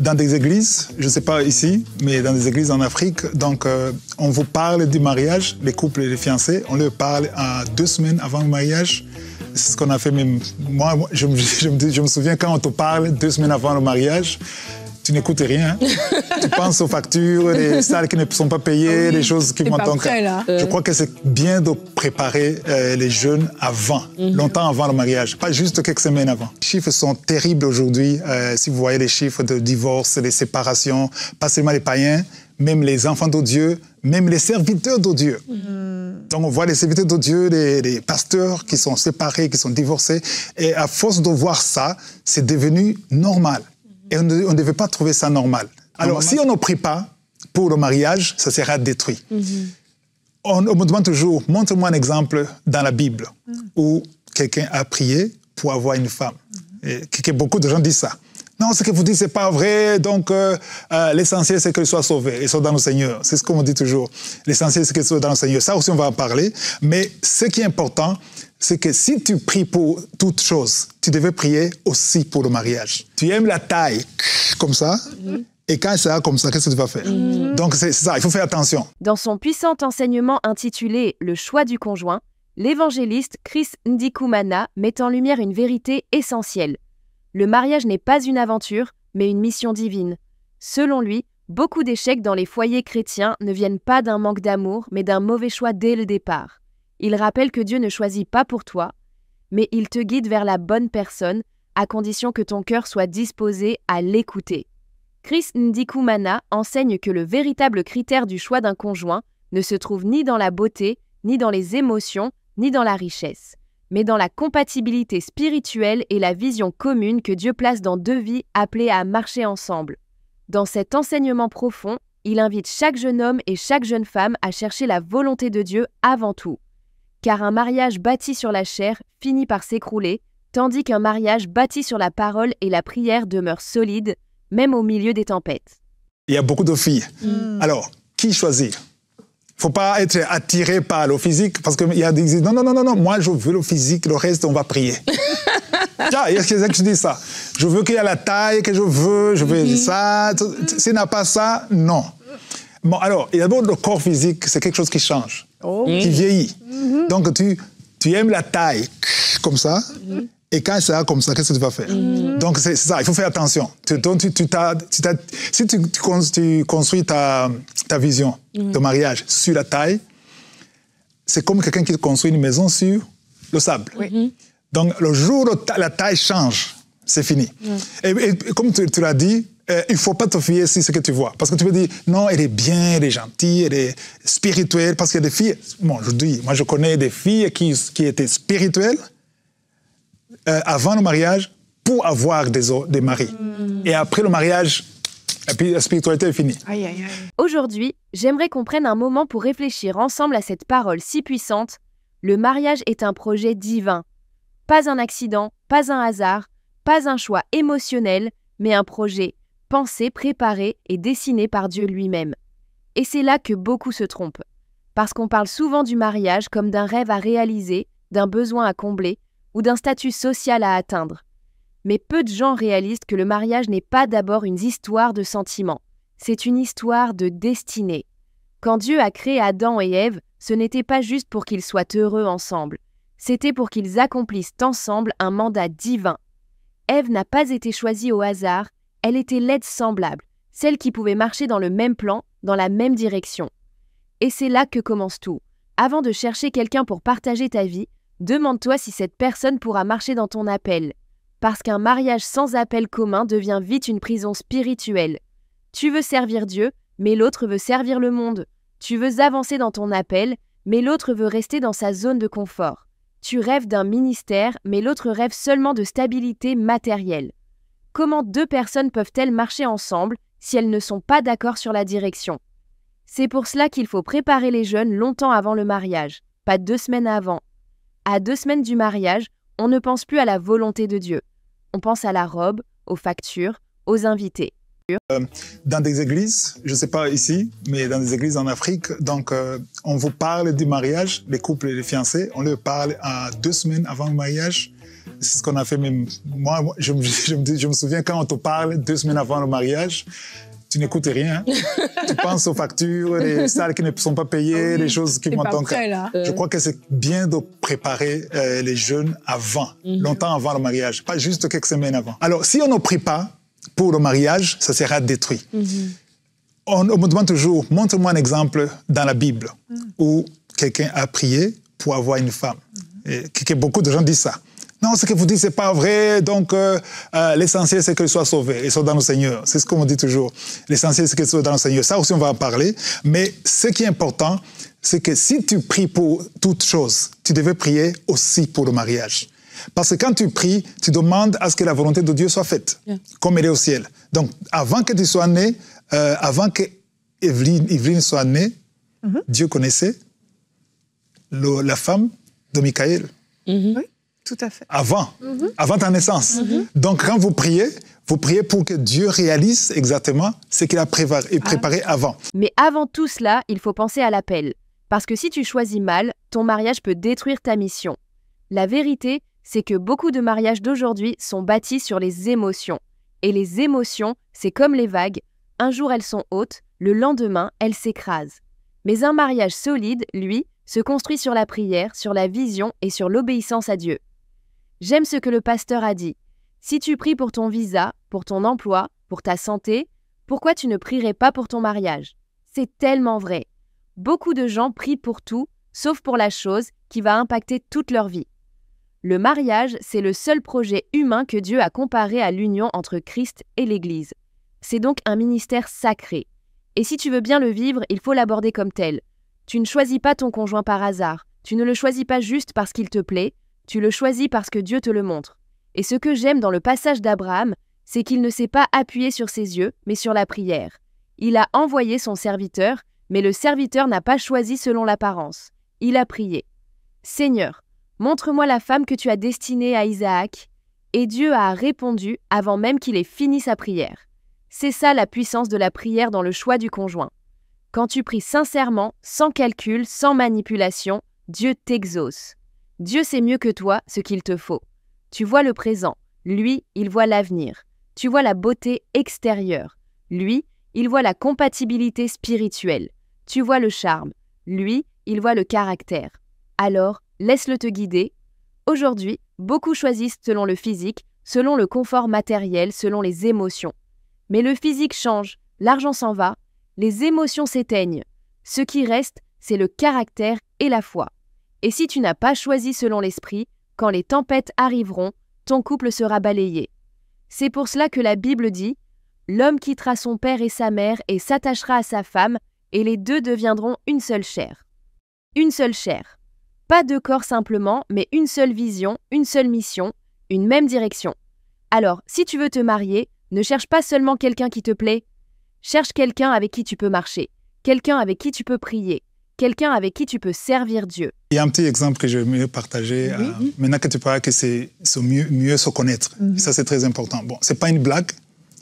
Dans des églises, je ne sais pas ici, mais dans des églises en Afrique, donc on vous parle du mariage, les couples et les fiancés, on leur parle à 2 semaines avant le mariage. C'est ce qu'on a fait même. Moi, je me souviens quand on te parle 2 semaines avant le mariage, tu n'écoutes rien. Tu penses aux factures, les salles qui ne sont pas payées, les choses qui vont en tant que... Je crois que c'est bien de préparer les jeunes avant, longtemps avant le mariage, pas juste quelques semaines avant. Les chiffres sont terribles aujourd'hui. Si vous voyez les chiffres de divorce, les séparations, pas seulement les païens, même les enfants de Dieu, même les serviteurs de Dieu. Donc on voit les serviteurs de Dieu, les pasteurs qui sont séparés, qui sont divorcés. Et à force de voir ça, c'est devenu normal. Et on ne devait pas trouver ça normal. Alors, si on ne prie pas pour le mariage, ça sera détruit. On me demande toujours, montre-moi un exemple dans la Bible où quelqu'un a prié pour avoir une femme. Et beaucoup de gens disent ça. Non, ce que vous dites, ce n'est pas vrai. Donc, l'essentiel, c'est qu'elle soit sauvée et soit dans le Seigneur. C'est ce qu'on me dit toujours. L'essentiel, c'est qu'elle soit dans le Seigneur. Ça aussi, on va en parler. Mais ce qui est important, c'est que si tu pries pour toute chose, tu devais prier aussi pour le mariage. Tu aimes la taille comme ça, et quand c'est comme ça, qu'est-ce que tu vas faire? Donc c'est ça, il faut faire attention. Dans son puissant enseignement intitulé « Le choix du conjoint », l'évangéliste Chris Ndikumana met en lumière une vérité essentielle. Le mariage n'est pas une aventure, mais une mission divine. Selon lui, beaucoup d'échecs dans les foyers chrétiens ne viennent pas d'un manque d'amour, mais d'un mauvais choix dès le départ. Il rappelle que Dieu ne choisit pas pour toi, mais il te guide vers la bonne personne, à condition que ton cœur soit disposé à l'écouter. Chris Ndikumana enseigne que le véritable critère du choix d'un conjoint ne se trouve ni dans la beauté, ni dans les émotions, ni dans la richesse, mais dans la compatibilité spirituelle et la vision commune que Dieu place dans 2 vies appelées à marcher ensemble. Dans cet enseignement profond, il invite chaque jeune homme et chaque jeune femme à chercher la volonté de Dieu avant tout. Car un mariage bâti sur la chair finit par s'écrouler, tandis qu'un mariage bâti sur la parole et la prière demeure solide, même au milieu des tempêtes. Il y a beaucoup de filles. Alors, qui choisir? Il ne faut pas être attiré par le physique, parce qu'il y a des qui disent non, moi je veux le physique, le reste on va prier. Il y a quelqu'un qui dit ça. Je veux qu'il y ait la taille que je veux ça. S'il n'a pas ça, non. Bon, alors, d'abord, le corps physique, c'est quelque chose qui change, qui vieillit. Donc, tu aimes la taille comme ça, et quand c'est comme ça, qu'est-ce que tu vas faire? Donc, c'est ça, il faut faire attention. Si tu construis ta vision de mariage sur la taille, c'est comme quelqu'un qui construit une maison sur le sable. Donc, le jour où la taille change, c'est fini. Et comme tu l'as dit, il ne faut pas te fier sur ce que tu vois. Parce que tu peux dire, non, elle est bien, elle est gentille, elle est spirituelle. Parce qu'il y a des filles, moi je connais des filles qui étaient spirituelles avant le mariage pour avoir des maris. Et après le mariage, et puis la spiritualité est finie. Aujourd'hui, j'aimerais qu'on prenne un moment pour réfléchir ensemble à cette parole si puissante. Le mariage est un projet divin. Pas un accident, pas un hasard, pas un choix émotionnel, mais un projet pensé, préparé et dessiné par Dieu lui-même. Et c'est là que beaucoup se trompent. Parce qu'on parle souvent du mariage comme d'un rêve à réaliser, d'un besoin à combler ou d'un statut social à atteindre. Mais peu de gens réalisent que le mariage n'est pas d'abord une histoire de sentiments. C'est une histoire de destinée. Quand Dieu a créé Adam et Ève, ce n'était pas juste pour qu'ils soient heureux ensemble. C'était pour qu'ils accomplissent ensemble un mandat divin. Ève n'a pas été choisie au hasard, elle était l'aide semblable, celle qui pouvait marcher dans le même plan, dans la même direction. Et c'est là que commence tout. Avant de chercher quelqu'un pour partager ta vie, demande-toi si cette personne pourra marcher dans ton appel. Parce qu'un mariage sans appel commun devient vite une prison spirituelle. Tu veux servir Dieu, mais l'autre veut servir le monde. Tu veux avancer dans ton appel, mais l'autre veut rester dans sa zone de confort. Tu rêves d'un ministère, mais l'autre rêve seulement de stabilité matérielle. Comment 2 personnes peuvent-elles marcher ensemble si elles ne sont pas d'accord sur la direction? C'est pour cela qu'il faut préparer les jeunes longtemps avant le mariage, pas 2 semaines avant. À 2 semaines du mariage, on ne pense plus à la volonté de Dieu. On pense à la robe, aux factures, aux invités. Dans des églises, je ne sais pas ici, mais dans des églises en Afrique, donc on vous parle du mariage, les couples et les fiancés, on leur parle à 2 semaines avant le mariage. C'est ce qu'on a fait même. Moi, je me souviens quand on te parle 2 semaines avant le mariage, tu n'écoutes rien. Tu penses aux factures, les salles qui ne sont pas payées, les choses qui vont en cas. Je crois que c'est bien de préparer les jeunes avant, longtemps avant le mariage, pas juste quelques semaines avant. Alors, si on ne prie pas pour le mariage, ça sera détruit. On me demande toujours, montre-moi un exemple dans la Bible où quelqu'un a prié pour avoir une femme. Et beaucoup de gens disent ça. Non, ce que vous dites, c'est pas vrai. Donc, l'essentiel, c'est qu'elle soit sauvée et soit dans le Seigneur. C'est ce qu'on dit toujours. L'essentiel, c'est qu'elle soit dans le Seigneur. Ça aussi, on va en parler. Mais ce qui est important, c'est que si tu pries pour toute chose, tu devais prier aussi pour le mariage. Parce que quand tu pries, tu demandes à ce que la volonté de Dieu soit faite, comme elle est au ciel. Donc, avant que tu sois né, avant que Evelyne soit née, Dieu connaissait la femme de Michael. Oui. Tout à fait. Avant ta naissance. Donc, quand vous priez pour que Dieu réalise exactement ce qu'il a préparé avant. Mais avant tout cela, il faut penser à l'appel. Parce que si tu choisis mal, ton mariage peut détruire ta mission. La vérité, c'est que beaucoup de mariages d'aujourd'hui sont bâtis sur les émotions. Et les émotions, c'est comme les vagues. Un jour, elles sont hautes, le lendemain, elles s'écrasent. Mais un mariage solide, lui, se construit sur la prière, sur la vision et sur l'obéissance à Dieu. J'aime ce que le pasteur a dit. Si tu pries pour ton visa, pour ton emploi, pour ta santé, pourquoi tu ne prierais pas pour ton mariage? C'est tellement vrai. Beaucoup de gens prient pour tout, sauf pour la chose qui va impacter toute leur vie. Le mariage, c'est le seul projet humain que Dieu a comparé à l'union entre Christ et l'Église. C'est donc un ministère sacré. Et si tu veux bien le vivre, il faut l'aborder comme tel. Tu ne choisis pas ton conjoint par hasard. Tu ne le choisis pas juste parce qu'il te plaît. Tu le choisis parce que Dieu te le montre. Et ce que j'aime dans le passage d'Abraham, c'est qu'il ne s'est pas appuyé sur ses yeux, mais sur la prière. Il a envoyé son serviteur, mais le serviteur n'a pas choisi selon l'apparence. Il a prié. « Seigneur, montre-moi la femme que tu as destinée à Isaac. » Et Dieu a répondu avant même qu'il ait fini sa prière. C'est ça la puissance de la prière dans le choix du conjoint. Quand tu pries sincèrement, sans calcul, sans manipulation, Dieu t'exauce. Dieu sait mieux que toi ce qu'il te faut. Tu vois le présent. Lui, il voit l'avenir. Tu vois la beauté extérieure. Lui, il voit la compatibilité spirituelle. Tu vois le charme. Lui, il voit le caractère. Alors, laisse-le te guider. Aujourd'hui, beaucoup choisissent selon le physique, selon le confort matériel, selon les émotions. Mais le physique change, l'argent s'en va, les émotions s'éteignent. Ce qui reste, c'est le caractère et la foi. Et si tu n'as pas choisi selon l'esprit, quand les tempêtes arriveront, ton couple sera balayé. C'est pour cela que la Bible dit « L'homme quittera son père et sa mère et s'attachera à sa femme, et les deux deviendront une seule chair. » Une seule chair. Pas deux corps simplement, mais une seule vision, une seule mission, une même direction. Alors, si tu veux te marier, ne cherche pas seulement quelqu'un qui te plaît. Cherche quelqu'un avec qui tu peux marcher, quelqu'un avec qui tu peux prier, quelqu'un avec qui tu peux servir Dieu. Il y a un petit exemple que je veux partager. Maintenant que tu parles que c'est mieux se connaître. Ça, c'est très important. Bon, c'est pas une blague.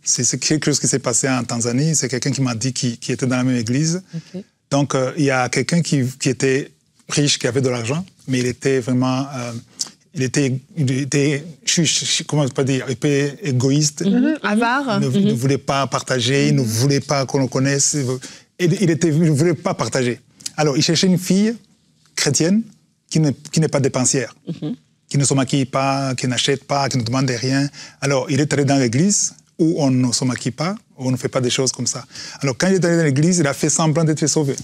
C'est quelque chose qui s'est passé en Tanzanie. C'est quelqu'un qui m'a dit qui était dans la même église. Donc, il y a quelqu'un qui était riche, qui avait de l'argent, mais il était vraiment... il était comment je peux dire, un peu égoïste. Avare. Il ne voulait pas partager, il ne voulait pas qu'on le connaisse. Il ne voulait pas partager. Alors, il cherchait une fille chrétienne qui n'est pas dépensière, qui ne se maquille pas, qui n'achète pas, qui ne demande rien. Alors, il est allé dans l'église où on ne se maquille pas, où on ne fait pas des choses comme ça. Alors, quand il est allé dans l'église, il a fait semblant d'être sauvé.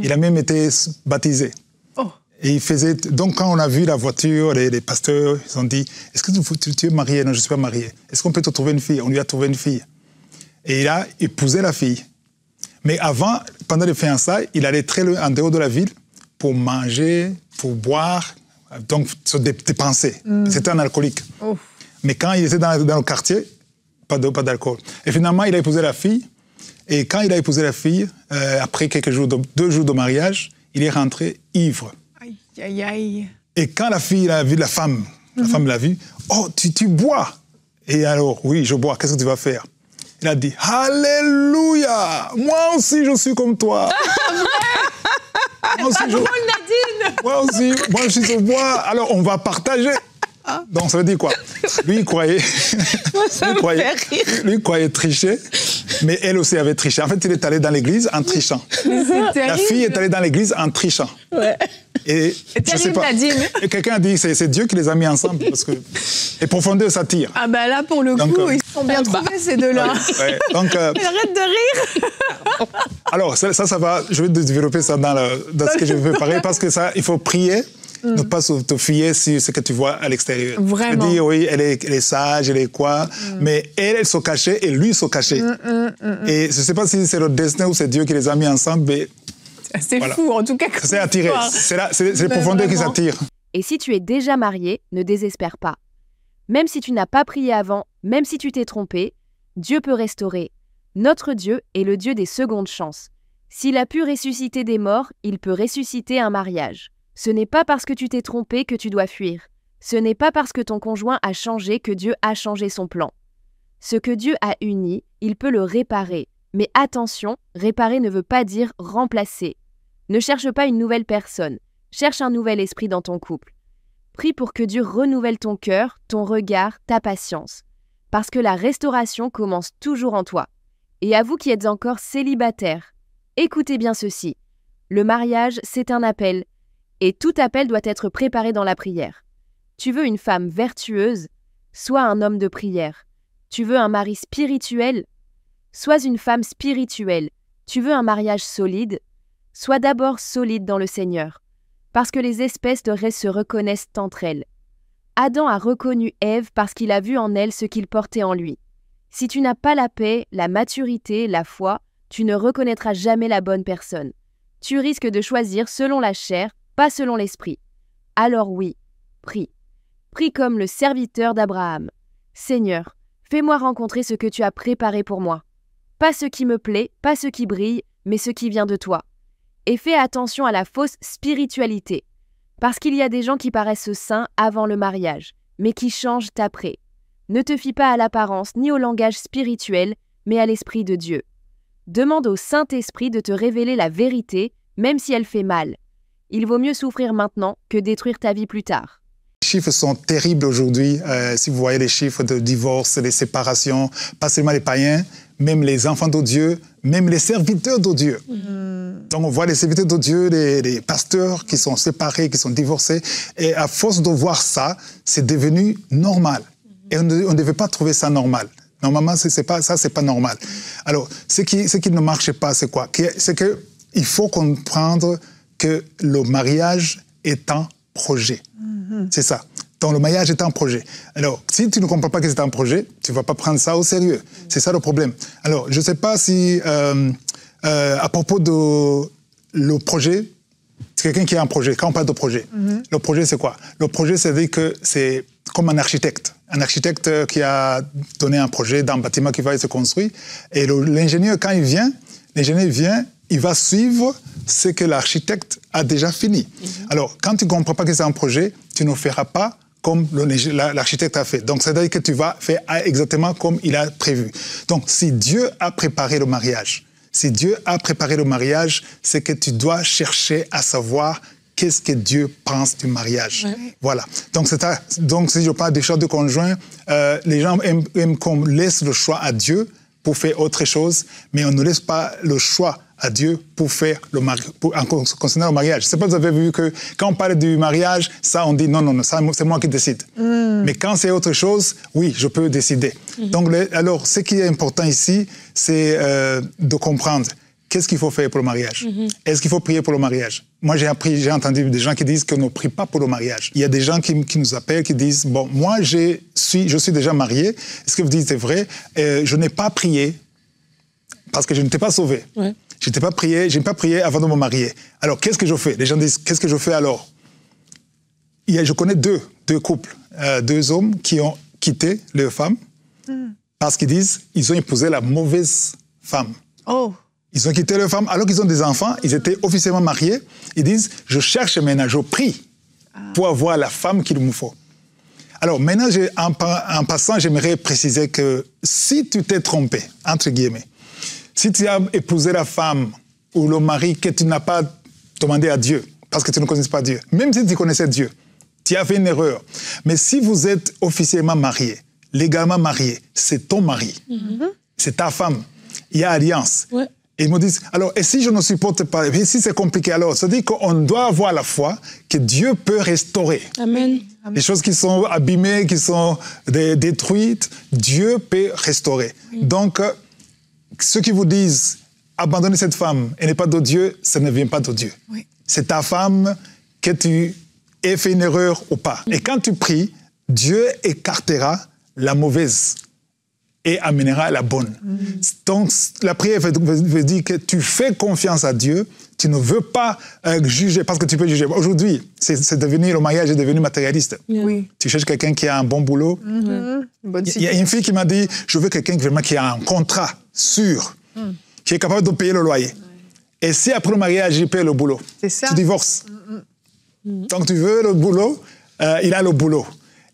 Il a même été baptisé. Et il faisait... Donc, quand on a vu la voiture, les pasteurs, ils ont dit « Est-ce que tu es marié ?» « Non, je ne suis pas marié. Est-ce qu'on peut te trouver une fille ?» On lui a trouvé une fille. Et il a épousé la fille. Mais avant, pendant les fiançailles, il allait très loin en dehors de la ville pour manger, pour boire, donc se dépenser. C'était un alcoolique. Mais quand il était dans le quartier, pas d'alcool. Et finalement, il a épousé la fille. Et quand il a épousé la fille, après 2 jours de mariage, il est rentré ivre. Aïe, aïe. Et quand la fille a vu la femme l'a vu, « Oh, tu bois !» Et alors, « Oui, je bois, qu'est-ce que tu vas faire ?» Il a dit « Alléluia ! Moi aussi, je suis comme toi. » Moi aussi, Nadine. Moi aussi, moi je suis au bois, alors on va partager. Donc ça veut dire quoi? Lui, il croyait, lui, il croyait tricher, mais elle aussi avait triché. En fait, il est allé dans l'église en trichant. La fille est allée dans l'église en trichant. Ouais. Et je sais pas. Et quelqu'un a dit c'est Dieu qui les a mis ensemble parce que les profondeurs s'attirent. Ah bah là pour le coup ils sont bien trouvés ces deux-là. Ouais. Donc arrête de rire. Alors ça va. Je vais développer ça dans ce que je veux parler parce que ça il faut prier. Ne pas te fier sur ce que tu vois à l'extérieur. Vraiment. Tu dis, oui, elle est sage, elle est quoi, mais elle se cachait et lui se cachait. Et je ne sais pas si c'est le destin ou c'est Dieu qui les a mis ensemble, mais c'est fou, en tout cas. C'est attiré. C'est les profondeurs qui s'attirent. Et si tu es déjà marié, ne désespère pas. Même si tu n'as pas prié avant, même si tu t'es trompé, Dieu peut restaurer. Notre Dieu est le Dieu des secondes chances. S'il a pu ressusciter des morts, il peut ressusciter un mariage. Ce n'est pas parce que tu t'es trompé que tu dois fuir. Ce n'est pas parce que ton conjoint a changé que Dieu a changé son plan. Ce que Dieu a uni, il peut le réparer. Mais attention, réparer ne veut pas dire remplacer. Ne cherche pas une nouvelle personne. Cherche un nouvel esprit dans ton couple. Prie pour que Dieu renouvelle ton cœur, ton regard, ta patience. Parce que la restauration commence toujours en toi. Et à vous qui êtes encore célibataires, écoutez bien ceci. Le mariage, c'est un appel. Et tout appel doit être préparé dans la prière. Tu veux une femme vertueuse? Sois un homme de prière. Tu veux un mari spirituel? Sois une femme spirituelle. Tu veux un mariage solide? Sois d'abord solide dans le Seigneur. Parce que les espèces de raies se reconnaissent entre elles. Adam a reconnu Ève parce qu'il a vu en elle ce qu'il portait en lui. Si tu n'as pas la paix, la maturité, la foi, tu ne reconnaîtras jamais la bonne personne. Tu risques de choisir selon la chair, pas selon l'esprit. Alors oui, prie. Prie comme le serviteur d'Abraham. Seigneur, fais-moi rencontrer ce que tu as préparé pour moi. Pas ce qui me plaît, pas ce qui brille, mais ce qui vient de toi. Et fais attention à la fausse spiritualité. Parce qu'il y a des gens qui paraissent saints avant le mariage, mais qui changent après. Ne te fie pas à l'apparence ni au langage spirituel, mais à l'Esprit de Dieu. Demande au Saint-Esprit de te révéler la vérité, même si elle fait mal. Il vaut mieux souffrir maintenant que détruire ta vie plus tard. Les chiffres sont terribles aujourd'hui. Si vous voyez les chiffres de divorce, les séparations, pas seulement les païens, même les enfants de Dieu, même les serviteurs de Dieu. Donc on voit les serviteurs de Dieu, les pasteurs qui sont séparés, qui sont divorcés. Et à force de voir ça, c'est devenu normal. Et on ne devait pas trouver ça normal. Normalement, c'est pas normal. Alors, ce qui ne marche pas, c'est quoi? C'est qu'il faut comprendre que le mariage est un projet. C'est ça. Donc, le mariage est un projet. Alors, si tu ne comprends pas que c'est un projet, tu ne vas pas prendre ça au sérieux. C'est ça le problème. Alors, je ne sais pas si, à propos de le projet, c'est quelqu'un qui a un projet. Quand on parle de projet, le projet, c'est quoi? Le projet, c'est-à-dire que c'est comme un architecte. Un architecte qui a donné un projet d'un bâtiment qui va se construire. Et l'ingénieur, quand il vient, il va suivre ce que l'architecte a déjà fini. Alors, quand tu ne comprends pas que c'est un projet, tu ne feras pas comme l'architecte a fait. Donc, c'est-à-dire que tu vas faire exactement comme il a prévu. Donc, si Dieu a préparé le mariage, c'est que tu dois chercher à savoir qu'est-ce que Dieu pense du mariage. Voilà. Donc, si je parle des choix de conjoint, les gens aiment qu'on laisse le choix à Dieu pour faire autre chose, mais on ne laisse pas le choix à Dieu pour faire concernant le mariage. Je ne sais pas si vous avez vu que quand on parle du mariage, ça on dit non, ça, c'est moi qui décide. Mais quand c'est autre chose, oui, je peux décider. Donc, alors, ce qui est important ici, c'est de comprendre qu'est-ce qu'il faut faire pour le mariage. Est-ce qu'il faut prier pour le mariage? Moi, j'ai entendu des gens qui disent qu'on ne prie pas pour le mariage. Il y a des gens qui nous appellent, qui disent, bon, moi, je suis déjà marié. Est-ce que vous dites c'est vrai? Je n'ai pas prié parce que je n'étais pas sauvé. Je n'ai pas prié avant de me marier. Alors, qu'est-ce que je fais? Les gens disent, qu'est-ce que je fais alors? Je connais deux couples, deux hommes qui ont quitté leur femme parce qu'ils disent ils ont épousé la mauvaise femme. Ils ont quitté leur femme alors qu'ils ont des enfants, ils étaient officiellement mariés. Ils disent, je cherche maintenant, je prie pour avoir la femme qu'il me faut. Alors maintenant, en passant, j'aimerais préciser que si tu t'es trompé, entre guillemets, si tu as épousé la femme ou le mari que tu n'as pas demandé à Dieu, parce que tu ne connais pas Dieu, même si tu connaissais Dieu, tu as fait une erreur. Mais si vous êtes officiellement marié, légalement marié, c'est ton mari, c'est ta femme, il y a alliance. Ouais. Et ils me disent, alors, et si je ne supporte pas, et si c'est compliqué, alors, ça dit qu'on doit avoir la foi que Dieu peut restaurer. Amen. Les choses qui sont abîmées, qui sont détruites, Dieu peut restaurer. Donc, ceux qui vous disent, abandonnez cette femme, elle n'est pas de Dieu, ça ne vient pas de Dieu. Oui. C'est ta femme, que tu aies fait une erreur ou pas. Et quand tu pries, Dieu écartera la mauvaise et amènera la bonne. Donc, la prière veut dire que tu fais confiance à Dieu, tu ne veux pas juger, parce que tu peux juger. Aujourd'hui, le mariage est devenu matérialiste. Oui. Tu cherches quelqu'un qui a un bon boulot. Il y a une fille qui m'a dit, je veux quelqu'un qui a un contrat sûr, qui est capable de payer le loyer. Et si après le mariage, il paye le boulot, tu divorces. Donc, tu veux le boulot, il a le boulot.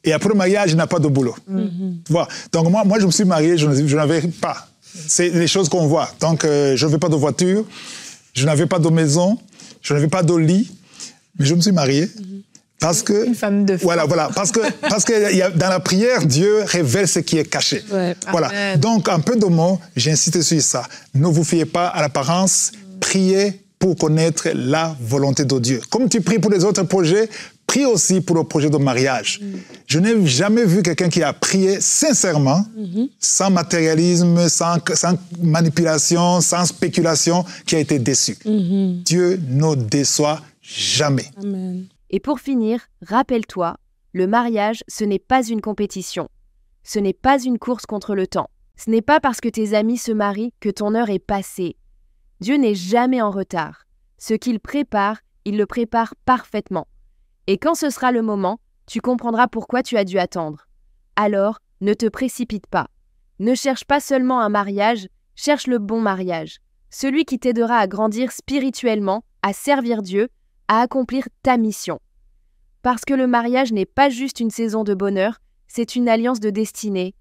Et après le mariage, il n'a pas de boulot. Tu vois? Donc moi, je me suis marié, je n'avais pas. C'est les choses qu'on voit. Donc, je n'avais pas de voiture, je n'avais pas de maison, je n'avais pas de lit, mais je me suis marié. Parce que, une femme de foi. Voilà. Parce que dans la prière, Dieu révèle ce qui est caché. Ouais. Voilà. Amen. Donc, un peu de mots, j'insiste sur ça. Ne vous fiez pas à l'apparence, priez pour connaître la volonté de Dieu. Comme tu pries pour les autres projets, prie aussi pour le projet de mariage. Je n'ai jamais vu quelqu'un qui a prié sincèrement, sans matérialisme, sans manipulation, sans spéculation, qui a été déçu. Dieu ne déçoit jamais. Amen. Et pour finir, rappelle-toi, le mariage, ce n'est pas une compétition. Ce n'est pas une course contre le temps. Ce n'est pas parce que tes amis se marient que ton heure est passée. Dieu n'est jamais en retard. Ce qu'il prépare, il le prépare parfaitement. Et quand ce sera le moment, tu comprendras pourquoi tu as dû attendre. Alors, ne te précipite pas. Ne cherche pas seulement un mariage, cherche le bon mariage. Celui qui t'aidera à grandir spirituellement, à servir Dieu, à accomplir ta mission. Parce que le mariage n'est pas juste une saison de bonheur, c'est une alliance de destinée.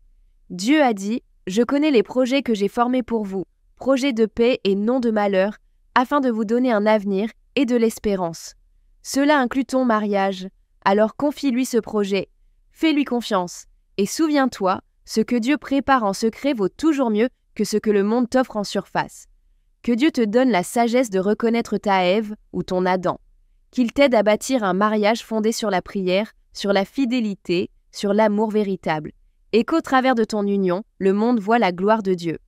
Dieu a dit « Je connais les projets que j'ai formés pour vous, projets de paix et non de malheur, afin de vous donner un avenir et de l'espérance. » Cela inclut ton mariage, alors confie-lui ce projet, fais-lui confiance, et souviens-toi, ce que Dieu prépare en secret vaut toujours mieux que ce que le monde t'offre en surface. Que Dieu te donne la sagesse de reconnaître ta Ève ou ton Adam, qu'il t'aide à bâtir un mariage fondé sur la prière, sur la fidélité, sur l'amour véritable, et qu'au travers de ton union, le monde voit la gloire de Dieu.